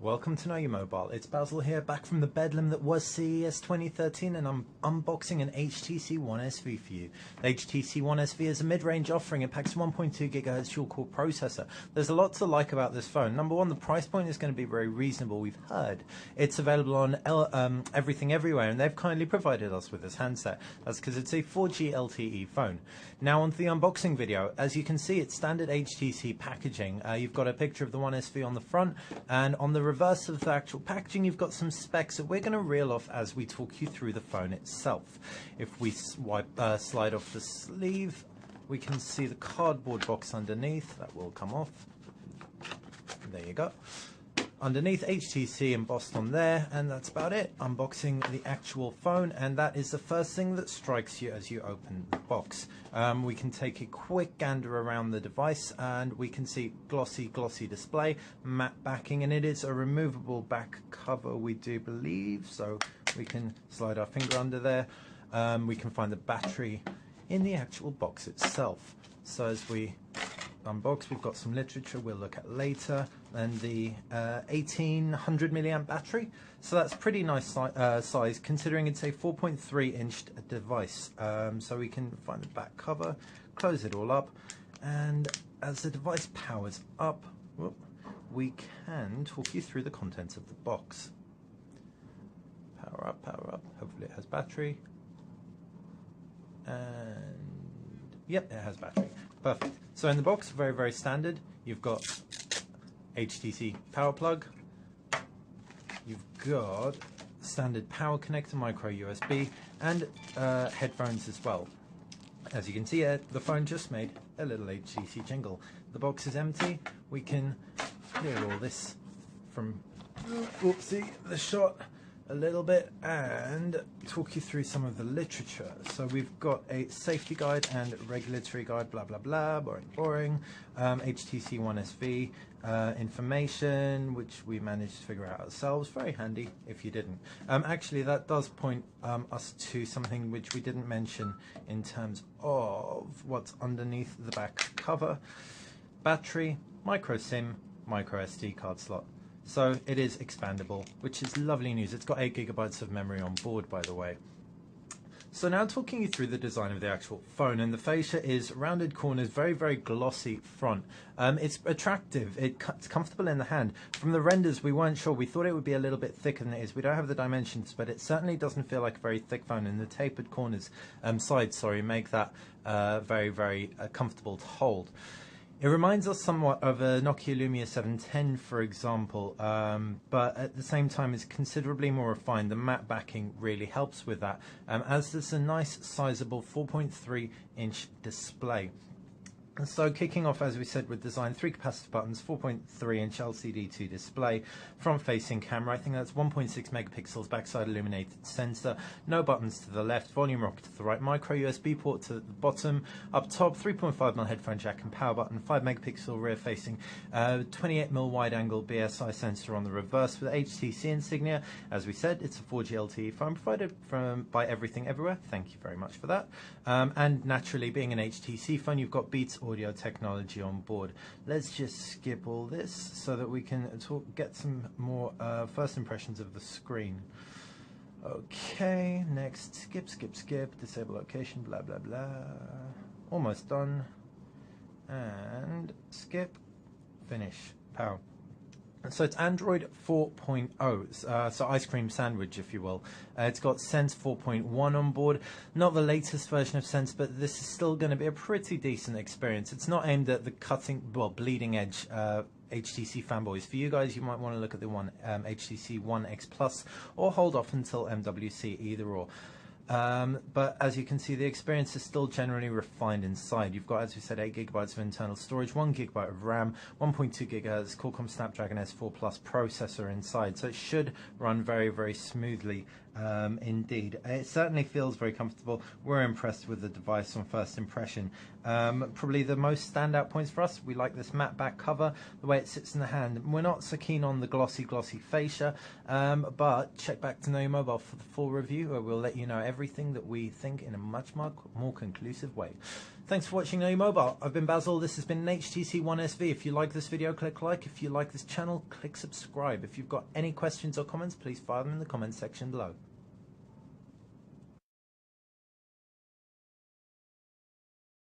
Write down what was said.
Welcome to Know Your Mobile. It's Basil here, back from the bedlam that was CES 2013, and I'm unboxing an HTC One SV for you. The HTC One SV is a mid-range offering. It packs a 1.2 GHz dual-core processor. There's a lot to like about this phone. Number one, the price point is going to be very reasonable. We've heard it's available on Everything Everywhere, and they've kindly provided us with this handset. That's because it's a 4G LTE phone. Now on to the unboxing video. As you can see, it's standard HTC packaging. You've got a picture of the One SV on the front, and on the reverse of the actual packaging you've got some specs that we're going to reel off as we talk you through the phone itself. If we slide off the sleeve, we can see the cardboard box underneath. That will come off. There you go. Underneath, HTC embossed on there, and that's about it. Unboxing the actual phone, and that is the first thing that strikes you as you open the box. We can take a quick gander around the device, and we can see glossy display, matte backing, and it is a removable back cover, we do believe, so we can slide our finger under there. We can find the battery in the actual box itself. So as we unbox, we've got some literature we'll look at later, and the 1800 milliamp battery, so that's pretty nice size considering it's a 4.3 inch device. So we can find the back cover, close it all up, and as the device powers up, we can talk you through the contents of the box. Power up, hopefully it has battery, and yep, it has battery. Perfect. So in the box, very standard, you've got HTC power plug, you've got standard power connector, micro USB, and headphones as well. As you can see, the phone just made a little HTC jingle. The box is empty. We can clear all this from the shot a little bit and talk you through some of the literature. So we've got a safety guide and regulatory guide, blah blah blah, boring. HTC One SV information, which we managed to figure out ourselves. Very handy if you didn't. Actually, that does point us to something which we didn't mention in terms of what's underneath the back cover. Battery, micro SIM, micro SD card slot. So it is expandable, which is lovely news. It's got 8 GB of memory on board, by the way. So now talking you through the design of the actual phone, and the fascia is rounded corners, very glossy front. It's attractive, it's comfortable in the hand. From the renders, we weren't sure. We thought it would be a little bit thicker than it is. We don't have the dimensions, but it certainly doesn't feel like a very thick phone, and the tapered corners, sides, make that very comfortable to hold. It reminds us somewhat of a Nokia Lumia 710, for example, but at the same time is considerably more refined. The matte backing really helps with that, as there's a nice sizable 4.3 inch display. And so kicking off, as we said, with design, 3 capacitive buttons, 4.3 inch LCD2 display, front facing camera, I think that's 1.6 megapixels, backside illuminated sensor, no buttons to the left, volume rocker to the right, micro USB port to the bottom, up top 3.5mm headphone jack and power button, 5 megapixel rear facing, 28mm wide angle BSI sensor on the reverse with HTC insignia. As we said, it's a 4G LTE phone provided by Everything Everywhere. Thank you very much for that. And naturally, being an HTC phone, you've got Beats audio technology on board. Let's just skip all this so that we can get some more first impressions of the screen. Okay, next, skip, disable location, blah blah blah. Almost done. And skip, finish, power. So it's Android 4.0, so ice cream sandwich, if you will. It's got Sense 4.1 on board. Not the latest version of Sense, but this is still going to be a pretty decent experience. It's not aimed at the bleeding edge HTC fanboys. For you guys, you might want to look at the HTC One X Plus, or hold off until MWC, either or. But as you can see, the experience is still generally refined inside. You've got, as we said, 8 GB of internal storage, 1 GB of RAM, 1.2 GHz Qualcomm Snapdragon S4 Plus processor inside, so it should run very smoothly indeed. It certainly feels very comfortable. We're impressed with the device on first impression. Probably the most standout points for us, we like this matte back cover, the way it sits in the hand. We're not so keen on the glossy fascia, but check back to Know Your Mobile for the full review, where we'll let you know everything that we think in a much more conclusive way. Thanks for watching Know Your Mobile. I've been Basil. This has been an HTC One SV. If you like this video, click like. If you like this channel, click subscribe. If you've got any questions or comments, please fire them in the comments section below.